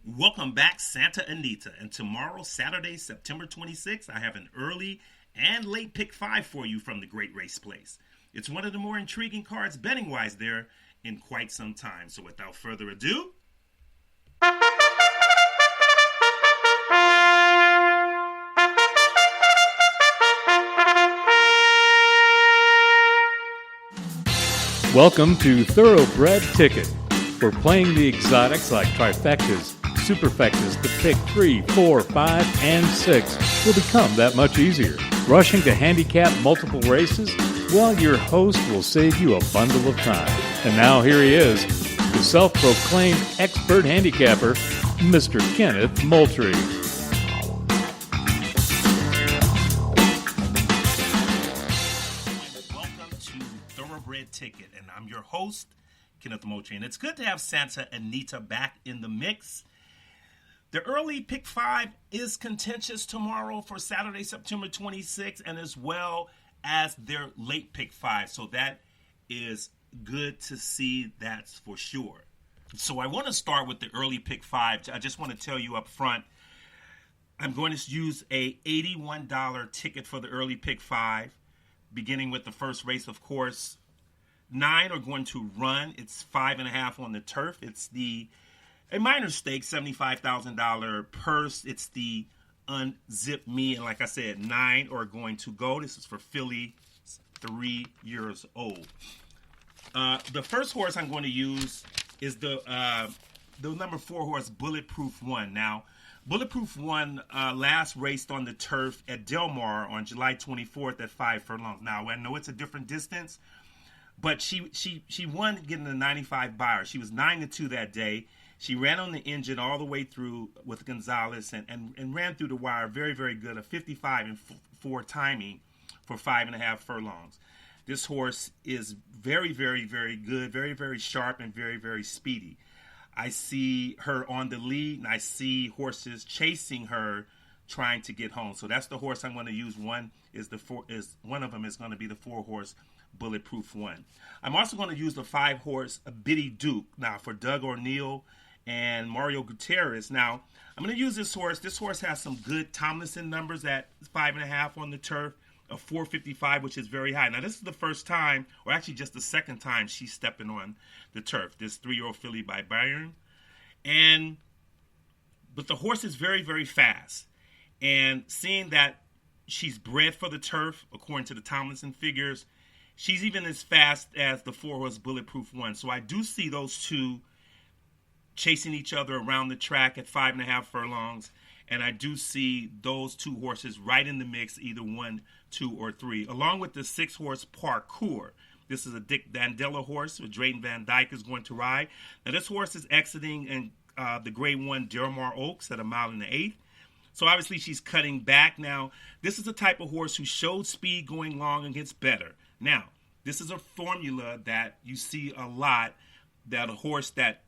Welcome back, Santa Anita. And tomorrow, Saturday, September 26th, I have an early and late pick five for you from the Great Race Place. It's one of the more intriguing cards betting wise there in quite some time. So without further ado, Welcome to Thoroughbred Ticket. We're playing the exotics like trifectas, superfectas. The pick 3, 4, 5, and 6 will become that much easier. Rushing to handicap multiple races? Well, your host will save you a bundle of time. And now here he is, the self-proclaimed expert handicapper, Mr. Kenneth Moultrie. welcome to Thoroughbred Ticket. And I'm your host, Kenneth Moultrie. And it's good to have Santa Anita back in the mix. The early pick five is contentious tomorrow for Saturday, September 26th, and as well as their late pick five. So that is good to see, that's for sure. So I want to start with the early pick five. I just want to tell you up front, I'm going to use a $81 ticket for the early pick five, beginning with the first race, of course. 9 are going to run. It's 5.5 on the turf. It's a minor stake, $75,000 purse. It's the Unzip Me. And like I said, 9 are going to go. This is for filly, 3 years old. The first horse I'm going to use is the number 4 horse, Bulletproof One. Now, Bulletproof One last raced on the turf at Del Mar on July 24th at 5 furlongs. Now, I know it's a different distance, but she won getting a 95 buyer. She was 9-2 that day. She ran on the engine all the way through with Gonzalez and ran through the wire very, very good. A 55 and 4 timing for 5.5 furlongs. This horse is very, very, very good, very, very sharp, and very, very speedy. I see her on the lead, and I see horses chasing her, trying to get home. So that's the horse I'm going to use. One of them is going to be the 4 horse Bulletproof One. I'm also going to use the 5 horse Biddy Duke now for Doug O'Neill and Mario Gutierrez. Now, I'm going to use this horse. This horse has some good Tomlinson numbers at 5.5 on the turf, a 455, which is very high. Now, this is the first time, or actually just the second time she's stepping on the turf, this 3-year-old filly by Bayern. But the horse is very, very fast. And seeing that she's bred for the turf, according to the Tomlinson figures, she's even as fast as the 4 horse Bulletproof One. So I do see those two chasing each other around the track at 5.5 furlongs. And I do see those 2 horses right in the mix, either 1, 2, or 3, along with the 6 horse Parkour. This is a Dick Dandella horse, which Drayton Van Dyke is going to ride. Now, this horse is exiting in the Grade 1 Del Mar Oaks at 1 1/8. So obviously she's cutting back. Now, this is the type of horse who showed speed going long and gets better. Now, this is a formula that you see a lot, that a horse that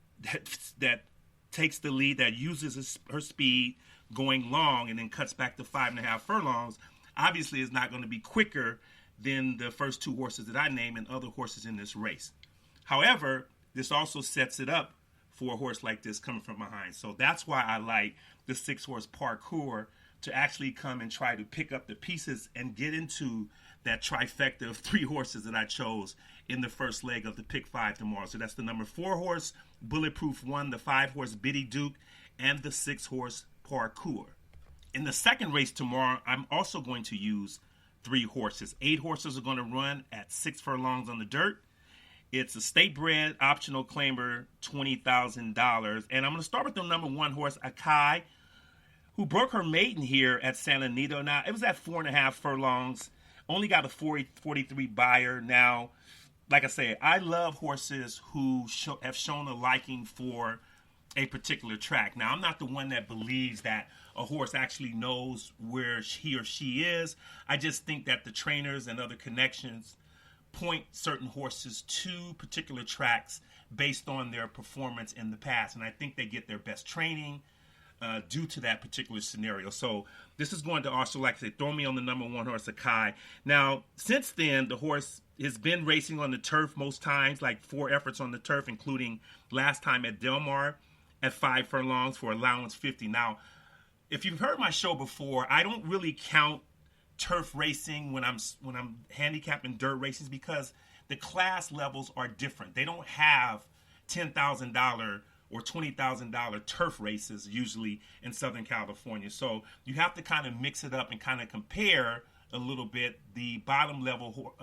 takes the lead, that uses her speed going long and then cuts back to 5.5 furlongs, obviously is not going to be quicker than the first 2 horses that I name and other horses in this race. However, this also sets it up for a horse like this coming from behind. So that's why I like the 6 horse Parkour to actually come and try to pick up the pieces and get into that trifecta of 3 horses that I chose in the first leg of the pick 5 tomorrow. So that's the number 4 horse Bulletproof One, the 5 horse Biddy Duke, and the 6 horse Parkour. In the second race tomorrow, I'm also going to use 3 horses. 8 horses are going to run at 6 furlongs on the dirt. It's a state-bred optional claimer, $20,000. And I'm going to start with the number 1 horse, Akai, who broke her maiden here at Santa Anita. Now, it was at 4.5 furlongs. Only got a 43 buyer. Now, like I said, I love horses who have shown a liking for a particular track. Now, I'm not the one that believes that a horse actually knows where he or she is. I just think that the trainers and other connections point certain horses to particular tracks based on their performance in the past. And I think they get their best training due to that particular scenario. So this is going to also, like I said, throw me on the number 1 horse, Akai. Now, since then, the horse has been racing on the turf most times, like 4 efforts on the turf, including last time at Del Mar. at 5 furlongs for allowance 50. Now, if you've heard my show before, I don't really count turf racing when I'm handicapping dirt races because the class levels are different. They don't have $10,000 or $20,000 turf races usually in Southern California. So you have to kind of mix it up and kind of compare a little bit the bottom level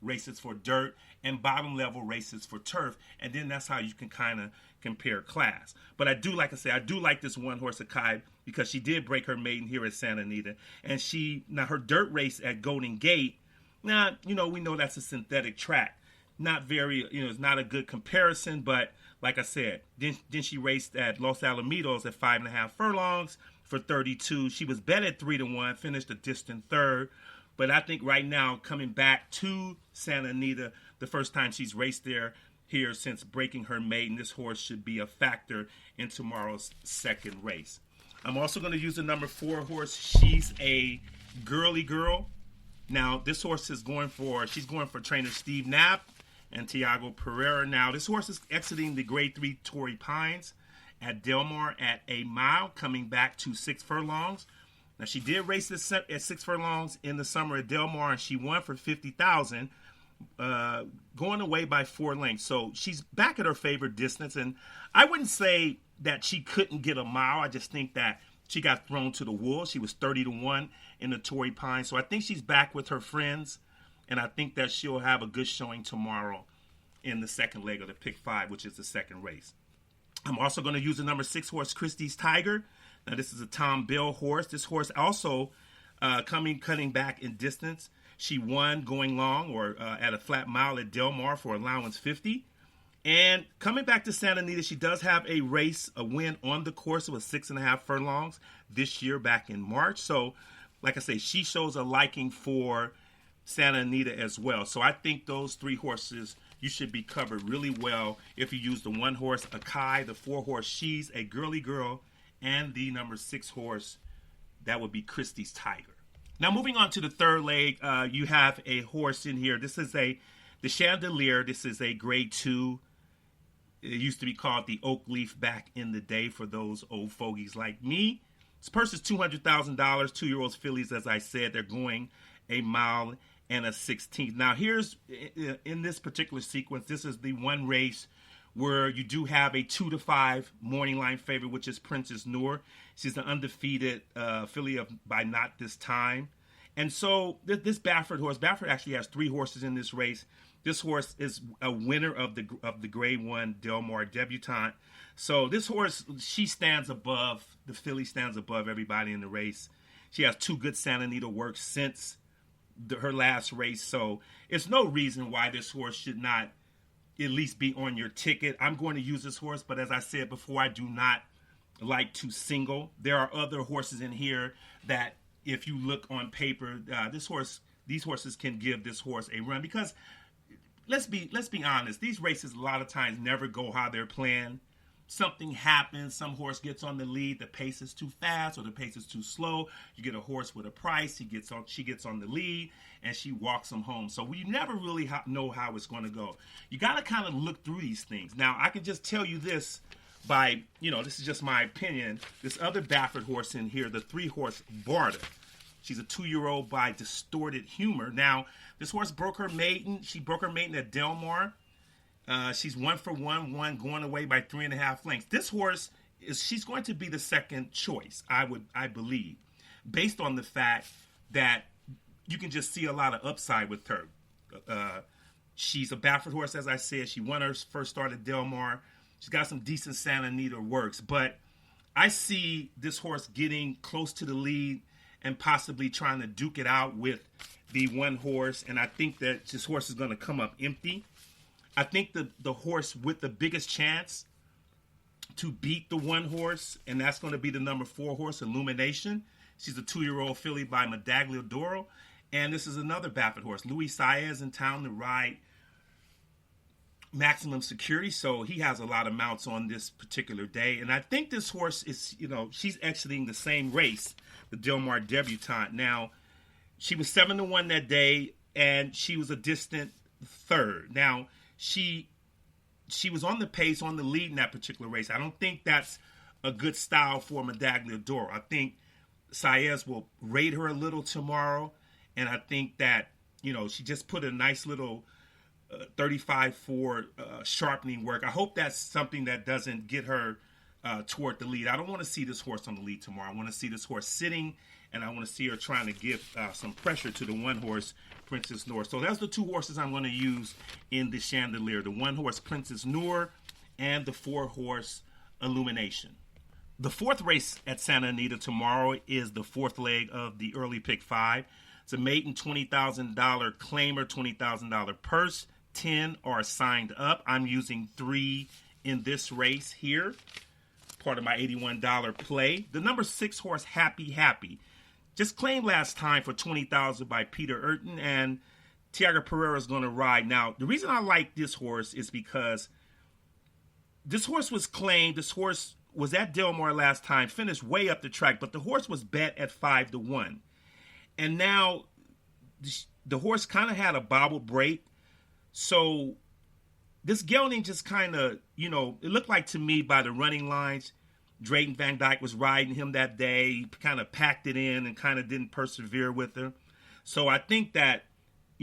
races for dirt and bottom level races for turf, and then that's how you can kind of compare class. But I do, like I say, I do like this one horse Akai because she did break her maiden here at Santa Anita, and now her dirt race at Golden Gate. Now, we know that's a synthetic track. Not very, it's not a good comparison, but like I said, then she raced at Los Alamitos at 5.5 furlongs for 32. She was bet at 3-1, finished a distant third. But I think right now, coming back to Santa Anita, the first time she's raced here since breaking her maiden, this horse should be a factor in tomorrow's second race. I'm also going to use the number 4 horse. She's a girly girl. Now, this horse she's going for trainer Steve Knapp and Tiago Pereira. Now, this horse is exiting the Grade 3 Torrey Pines at Del Mar at a mile, coming back to 6 furlongs. Now, she did race at 6 furlongs in the summer at Del Mar, and she won for $50,000, going away by 4 lengths. So she's back at her favorite distance, and I wouldn't say that she couldn't get a mile. I just think that she got thrown to the wolves. She was 30-1 in the Torrey Pines. So I think she's back with her friends, and I think that she'll have a good showing tomorrow in the second leg of the Pick 5, which is the second race. I'm also going to use the number 6 horse, Christie's Tiger. Now, this is a Tom Bell horse. This horse also cutting back in distance. She won going long or at a flat mile at Del Mar for allowance 50. And coming back to Santa Anita, she does have a win on the course. It was 6.5 furlongs this year back in March. So, like I say, she shows a liking for Santa Anita as well. So I think those 3 horses you should be covered really well if you use the 1 horse, Akai, the 4 horse, She's a Girly Girl, and the number 6 horse, that would be Christie's Tiger. Now, moving on to the third leg, you have a horse in here. This is the Chandelier. This is a Grade 2. It used to be called the Oak Leaf back in the day for those old fogies like me. This purse is $200,000, 2-year-old fillies, as I said. They're going a mile and a 16th. Now, here's, in this particular sequence, this is the one race where you do have a 2-5 morning line favorite, which is Princess Noor. She's the undefeated filly by Not This Time. And so this Baffert horse, Baffert actually has 3 horses in this race. This horse is a winner of the Grade 1 Del Mar debutante. So this horse, the filly stands above everybody in the race. She has 2 good Santa Anita works since her last race. So it's no reason why this horse should not at least be on your ticket. I'm going to use this horse, but as I said before, I do not like to single. There are other horses in here that if you look on paper, these horses can give this horse a run because let's be honest, these races a lot of times never go how they're planned. Something happens, some horse gets on the lead, the pace is too fast or the pace is too slow. You get a horse with a price, she gets on the lead, and she walks him home. So we never really know how it's going to go. You got to kind of look through these things. Now, I can just tell you this by, this is just my opinion. This other Baffert horse in here, the 3 horse Barter. She's a 2-year-old by Distorted Humor. Now, this horse broke her maiden. She broke her maiden at Del Mar. She's 1 for 1, going away by 3.5 lengths. This horse she's going to be the second choice, I believe, based on the fact that you can just see a lot of upside with her. She's a Baffert horse, as I said. She won her first start at Del Mar. She's got some decent Santa Anita works, but I see this horse getting close to the lead and possibly trying to duke it out with the 1 horse, and I think that this horse is going to come up empty. I think the horse with the biggest chance to beat the 1 horse, and that's going to be the number 4 horse, Illumination. She's a 2-year-old filly by Medaglia Doro. And this is another Baffert horse. Luis Saez in town to ride Maximum Security, so he has a lot of mounts on this particular day. And I think this horse is, she's exiting the same race, the Del Mar debutante. Now, she was 7-1 that day, and she was a distant third. Now, she she was on the pace, on the lead in that particular race. I don't think that's a good style for Medaglia d'Oro. I think Saez will raid her a little tomorrow, and I think that, she just put a nice little 35-4 sharpening work. I hope that's something that doesn't get her toward the lead. I don't want to see this horse on the lead tomorrow. I want to see this horse sitting, and I want to see her trying to give some pressure to the one horse, Princess Noor. So that's the two horses I'm going to use in the Chandelier. The one horse, Princess Noor, and the 4 horse, Illumination. The 4th race at Santa Anita tomorrow is the 4th leg of the early pick 5. It's a maiden $20,000 claimer, $20,000 purse. 10 are signed up. I'm using 3 in this race here, part of my $81 play. The number 6 horse, Happy Happy, just claimed last time for $20,000 by Peter Urton, and Tiago Pereira is going to ride. Now, the reason I like this horse is because this horse was claimed. This horse was at Del Mar last time, finished way up the track, but the horse was bet at 5-1. And now the horse kind of had a bobble break. So this gelding just kind of, it looked like to me by the running lines, Drayton Van Dyke was riding him that day. He kind of packed it in and kind of didn't persevere with her. So I think that,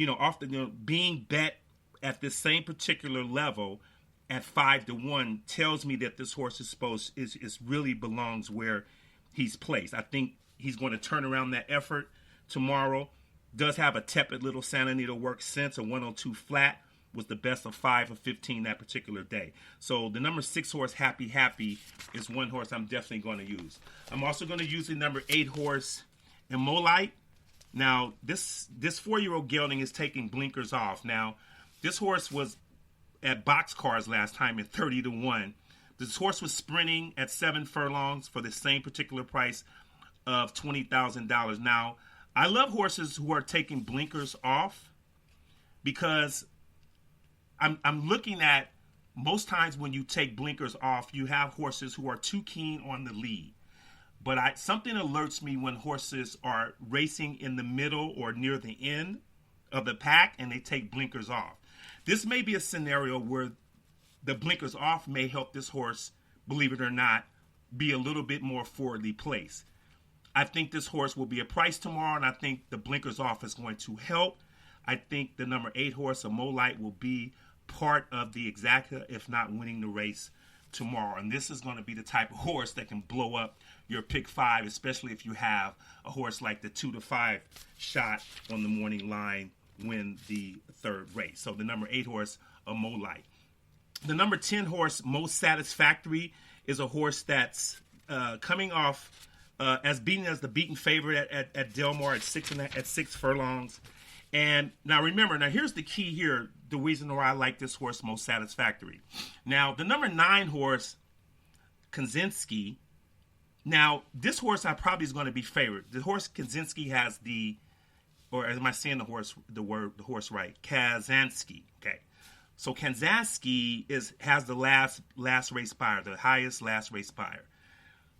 often being bet at this same particular level at 5-1 tells me that this horse is really belongs where he's placed. I think he's going to turn around that effort tomorrow. Does have a tepid little Santa Anita work since. A 102 flat was the best of 5 of 15 that particular day. So the number 6 horse, Happy Happy, is one horse I'm definitely going to use. I'm also going to use the number 8 horse, Immolite. Now, this 4-year-old gelding is taking blinkers off. Now, this horse was at boxcars last time at 30-1. This horse was sprinting at 7 furlongs for the same particular price of $20,000. Now, I love horses who are taking blinkers off because I'm looking at most times when you take blinkers off, you have horses who are too keen on the lead. But something alerts me when horses are racing in the middle or near the end of the pack and they take blinkers off. This may be a scenario where the blinkers off may help this horse, believe it or not, be a little bit more forwardly placed. I think this horse will be a price tomorrow, and I think the blinkers off is going to help. I think the number 8 horse, Immolite, will be part of the exacta, if not winning the race tomorrow. And this is going to be the type of horse that can blow up your pick 5, especially if you have a horse like the 2-5 shot on the morning line win the 3rd race. So the number 8 horse, Immolite. The number 10 horse, Most Satisfactory, is a horse that's coming off as the beaten favorite at Del Mar at 6 furlongs. And now remember, here's the key here, the reason why I like this horse, Most Satisfactory. Now, the number 9 horse, Kaczynski. Now, this horse I probably is going to be favored. The horse Kaczynski has or am I saying the horse right? Kaczynski. Okay. So Kaczynski has the last race buyer, the highest last race buyer.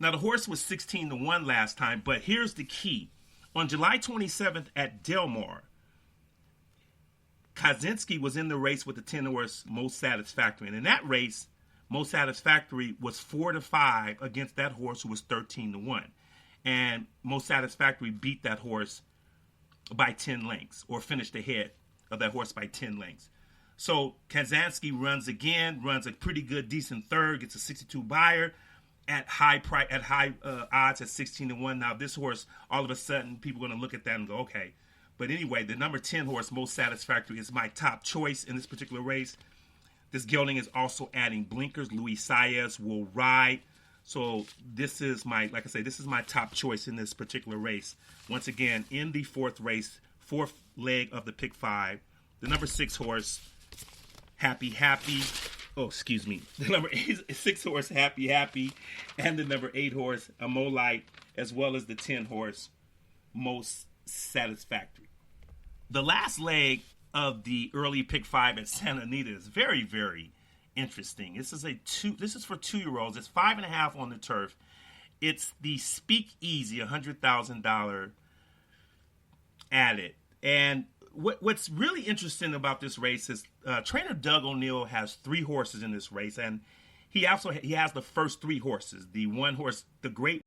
Now, the horse was 16-1 last time, but here's the key. On July 27th at Del Mar, Kaczynski was in the race with the 10 horse, Most Satisfactory. And in that race, Most Satisfactory was 4-5 against that horse who was 13-1. And Most Satisfactory beat that horse by 10 lengths, or finished ahead of that horse by 10 lengths. So Kaczynski runs a pretty good, decent third, gets a 62 buyer at high odds at 16-1. Now this horse, all of a sudden, people are going to look at that and go, okay. But anyway, the number 10 horse, Most Satisfactory, is my top choice in this particular race. This gelding is also adding blinkers. Luis Saez will ride. So this is my top choice in this particular race. Once again, in the 4th race, 4th leg of the pick 5, the number 6 horse, Happy Happy. Oh, excuse me. The number 6 horse, Happy Happy, and the number 8 horse, Immolite, as well as the 10 horse, Most Satisfactory. The last leg of the early pick 5 at Santa Anita is very, very interesting. This is for 2-year-olds. It's 5.5 on the turf. It's the Speak Easy, $100,000 added. And what's really interesting about this race is trainer Doug O'Neill has 3 horses in this race, and he has the first 3 horses. The one horse, the Great